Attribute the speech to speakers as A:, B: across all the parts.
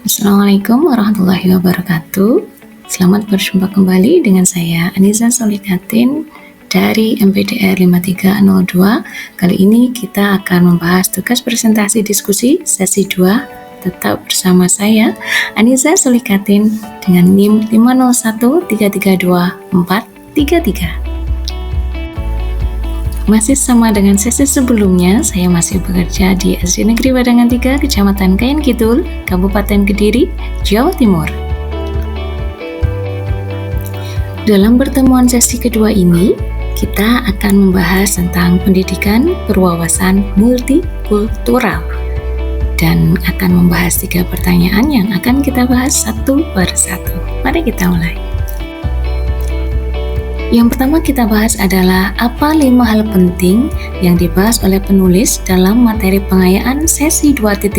A: Assalamualaikum warahmatullahi wabarakatuh. Selamat berjumpa kembali dengan saya Aniza Solikatin dari MPDR 5302. Kali ini kita akan membahas tugas presentasi diskusi sesi 2. Tetap bersama saya Aniza Solikatin dengan NIM 501332433. Masih sama dengan sesi sebelumnya, saya masih bekerja di SD Negeri Badangan 3, Kecamatan Kayan Kidul, Kabupaten Kediri, Jawa Timur. Dalam pertemuan sesi kedua ini, kita akan membahas tentang pendidikan berwawasan multikultural dan akan membahas 3 pertanyaan yang akan kita bahas satu per satu. Mari kita mulai. Yang pertama kita bahas adalah apa 5 hal penting yang dibahas oleh penulis dalam materi pengayaan sesi 2.1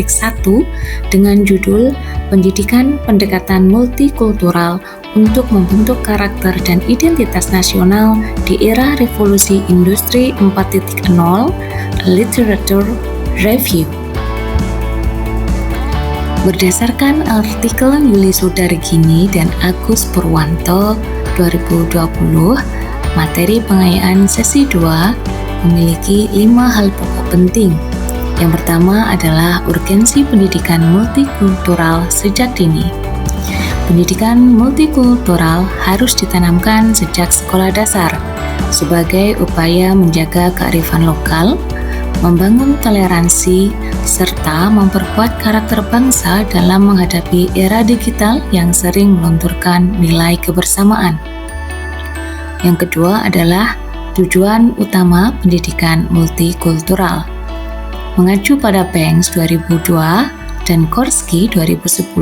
A: dengan judul Pendidikan Pendekatan Multikultural untuk Membentuk Karakter dan Identitas Nasional di Era Revolusi Industri 4.0, Literature Review. Berdasarkan artikel Yuli Sudargini dan Agus Purwanto 2020, materi pengayaan sesi 2 memiliki 5 hal pokok penting. Yang pertama adalah urgensi pendidikan multikultural sejak dini. Pendidikan multikultural harus ditanamkan sejak sekolah dasar sebagai upaya menjaga kearifan lokal, membangun toleransi, serta memperkuat karakter bangsa dalam menghadapi era digital yang sering melunturkan nilai kebersamaan. Yang kedua adalah tujuan utama pendidikan multikultural. Mengacu pada Banks 2002 dan Korsky 2010,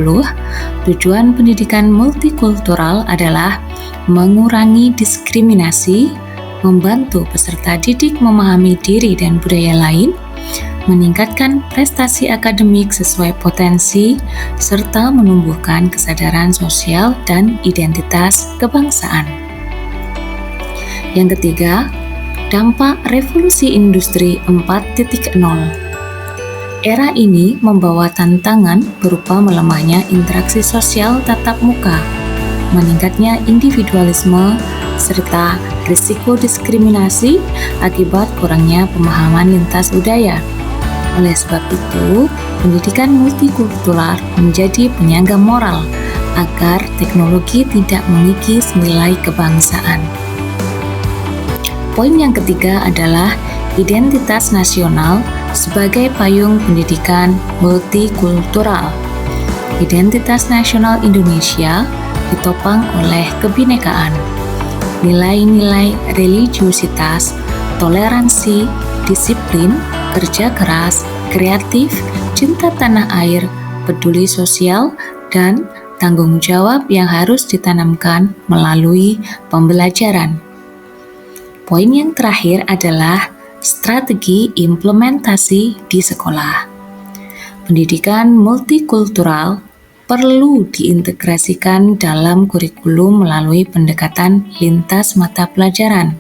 A: tujuan pendidikan multikultural adalah mengurangi diskriminasi, membantu peserta didik memahami diri dan budaya lain, meningkatkan prestasi akademik sesuai potensi, serta menumbuhkan kesadaran sosial dan identitas kebangsaan. Yang ketiga, dampak revolusi industri 4.0. Era ini membawa tantangan berupa melemahnya interaksi sosial tatap muka, meningkatnya individualisme, serta risiko diskriminasi akibat kurangnya pemahaman lintas budaya. Oleh sebab itu, pendidikan multikultural menjadi penyangga moral agar teknologi tidak mengikis nilai kebangsaan. Poin yang ketiga adalah identitas nasional sebagai payung pendidikan multikultural. Identitas nasional Indonesia ditopang oleh kebinekaan, nilai-nilai religiusitas, toleransi, disiplin, kerja keras, kreatif, cinta tanah air, peduli sosial, dan tanggung jawab yang harus ditanamkan melalui pembelajaran. Poin yang terakhir adalah strategi implementasi di sekolah. Pendidikan multikultural perlu diintegrasikan dalam kurikulum melalui pendekatan lintas mata pelajaran,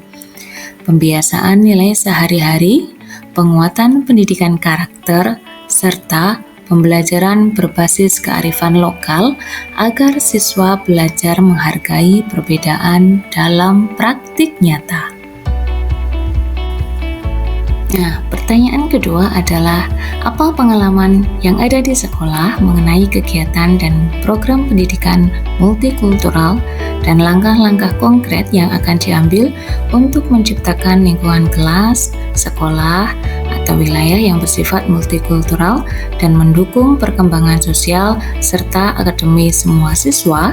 A: pembiasaan nilai sehari-hari, penguatan pendidikan karakter, serta pembelajaran berbasis kearifan lokal agar siswa belajar menghargai perbedaan dalam praktik nyata. Nah, pertanyaan kedua adalah apa pengalaman yang ada di sekolah mengenai kegiatan dan program pendidikan multikultural dan langkah-langkah konkret yang akan diambil untuk menciptakan lingkungan kelas, sekolah, atau wilayah yang bersifat multikultural dan mendukung perkembangan sosial serta akademis semua siswa.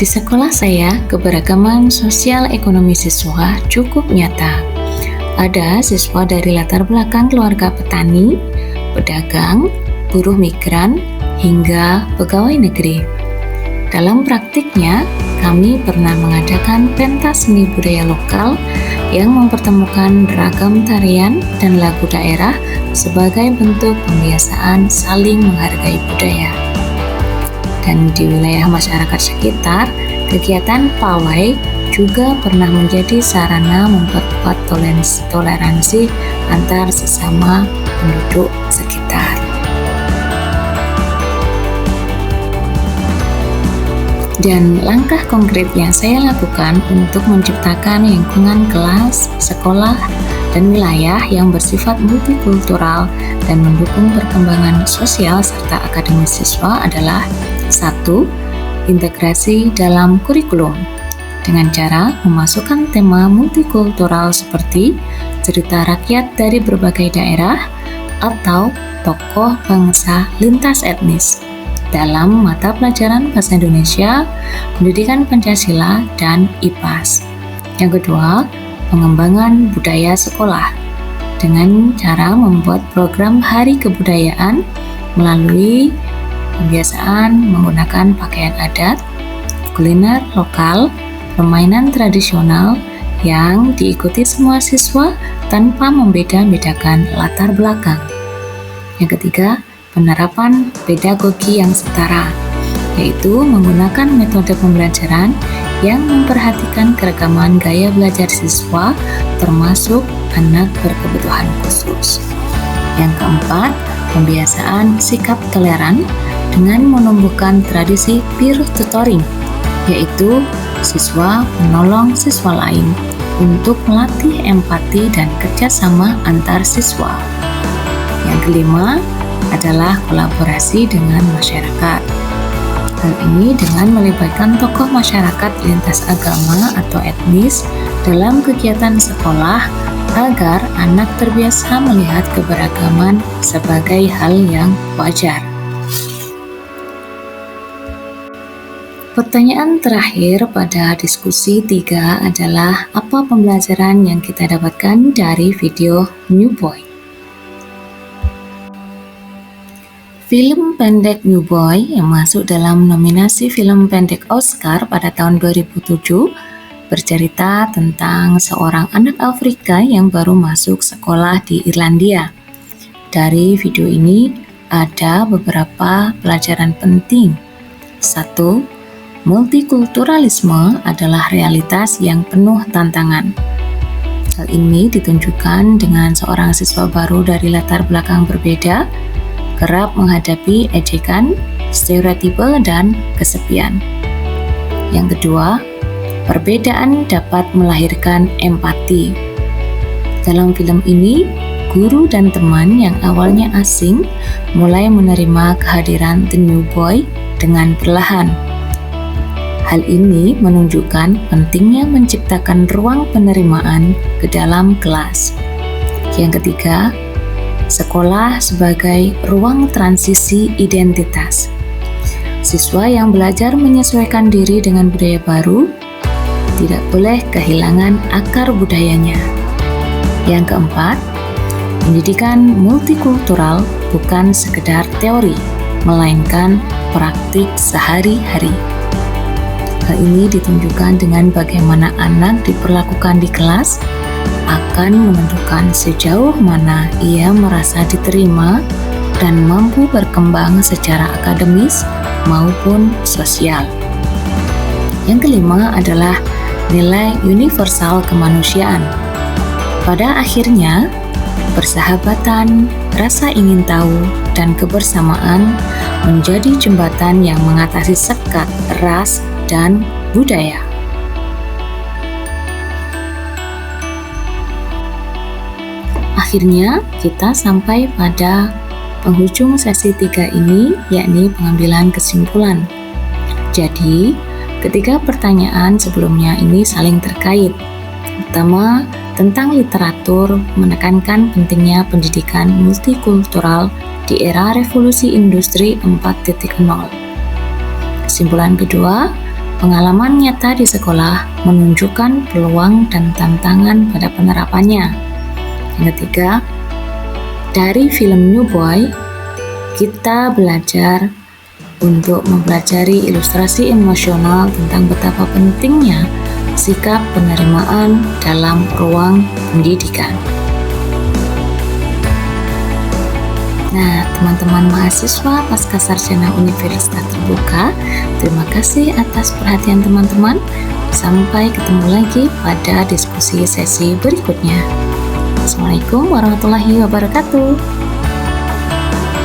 A: Di sekolah saya, keberagaman sosial ekonomi siswa cukup nyata. Ada siswa dari latar belakang keluarga petani, pedagang, buruh migran, hingga pegawai negeri. Dalam praktiknya, kami pernah mengadakan pentas seni budaya lokal yang mempertemukan beragam tarian dan lagu daerah sebagai bentuk pembiasaan saling menghargai budaya. Dan di wilayah masyarakat sekitar, kegiatan pawai juga pernah menjadi sarana memperkuat toleransi antar sesama penduduk sekitar. Dan langkah konkret yang saya lakukan untuk menciptakan lingkungan kelas, sekolah, dan wilayah yang bersifat multikultural dan mendukung perkembangan sosial serta akademis siswa adalah 1. Integrasi dalam kurikulum dengan cara memasukkan tema multikultural seperti cerita rakyat dari berbagai daerah atau tokoh bangsa lintas etnis dalam mata pelajaran Bahasa Indonesia, Pendidikan Pancasila, dan IPAS. Yang kedua, pengembangan budaya sekolah dengan cara membuat program Hari Kebudayaan melalui kebiasaan menggunakan pakaian adat, kuliner lokal, permainan tradisional yang diikuti semua siswa tanpa membeda-bedakan latar belakang. Yang ketiga, penerapan pedagogi yang setara, yaitu menggunakan metode pembelajaran yang memperhatikan keragaman gaya belajar siswa, termasuk anak berkebutuhan khusus. Yang keempat, pembiasaan sikap toleran dengan menumbuhkan tradisi peer tutoring, yaitu siswa menolong siswa lain untuk melatih empati dan kerjasama antar siswa. Yang kelima adalah kolaborasi dengan masyarakat. Hal ini dengan melibatkan tokoh masyarakat lintas agama atau etnis dalam kegiatan sekolah agar anak terbiasa melihat keberagaman sebagai hal yang wajar. Pertanyaan terakhir pada diskusi 3 adalah apa pembelajaran yang kita dapatkan dari video New Boy? Film pendek New Boy yang masuk dalam nominasi film pendek Oscar pada tahun 2007 bercerita tentang seorang anak Afrika yang baru masuk sekolah di Irlandia. Dari video ini ada beberapa pelajaran penting. 1. Multikulturalisme adalah realitas yang penuh tantangan. Hal ini ditunjukkan dengan seorang siswa baru dari latar belakang berbeda kerap menghadapi ejekan, stereotipe, dan kesepian. Yang kedua, perbedaan dapat melahirkan empati. Dalam film ini, guru dan teman yang awalnya asing mulai menerima kehadiran The New Boy dengan perlahan. Hal ini menunjukkan pentingnya menciptakan ruang penerimaan ke dalam kelas. Yang ketiga, sekolah sebagai ruang transisi identitas. Siswa yang belajar menyesuaikan diri dengan budaya baru tidak boleh kehilangan akar budayanya. Yang keempat, pendidikan multikultural bukan sekedar teori, melainkan praktik sehari-hari. Hal ini ditunjukkan dengan bagaimana anak diperlakukan di kelas akan menentukan sejauh mana ia merasa diterima dan mampu berkembang secara akademis maupun sosial. Yang kelima adalah nilai universal kemanusiaan. Pada akhirnya, persahabatan, rasa ingin tahu, dan kebersamaan menjadi jembatan yang mengatasi sekat ras dan budaya. Akhirnya, kita sampai pada penghujung sesi 3 ini, yakni pengambilan kesimpulan. Jadi, ketiga pertanyaan sebelumnya ini saling terkait. Pertama, tentang literatur menekankan pentingnya pendidikan multikultural di era revolusi industri 4.0. Kesimpulan kedua, pengalaman nyata di sekolah menunjukkan peluang dan tantangan pada penerapannya. Yang ketiga, dari film New Boy, kita belajar untuk mempelajari ilustrasi emosional tentang betapa pentingnya sikap penerimaan dalam ruang pendidikan. Nah, teman-teman mahasiswa Pascasarjana Universitas Terbuka, terima kasih atas perhatian teman-teman. Sampai ketemu lagi pada diskusi sesi berikutnya. Assalamualaikum warahmatullahi wabarakatuh.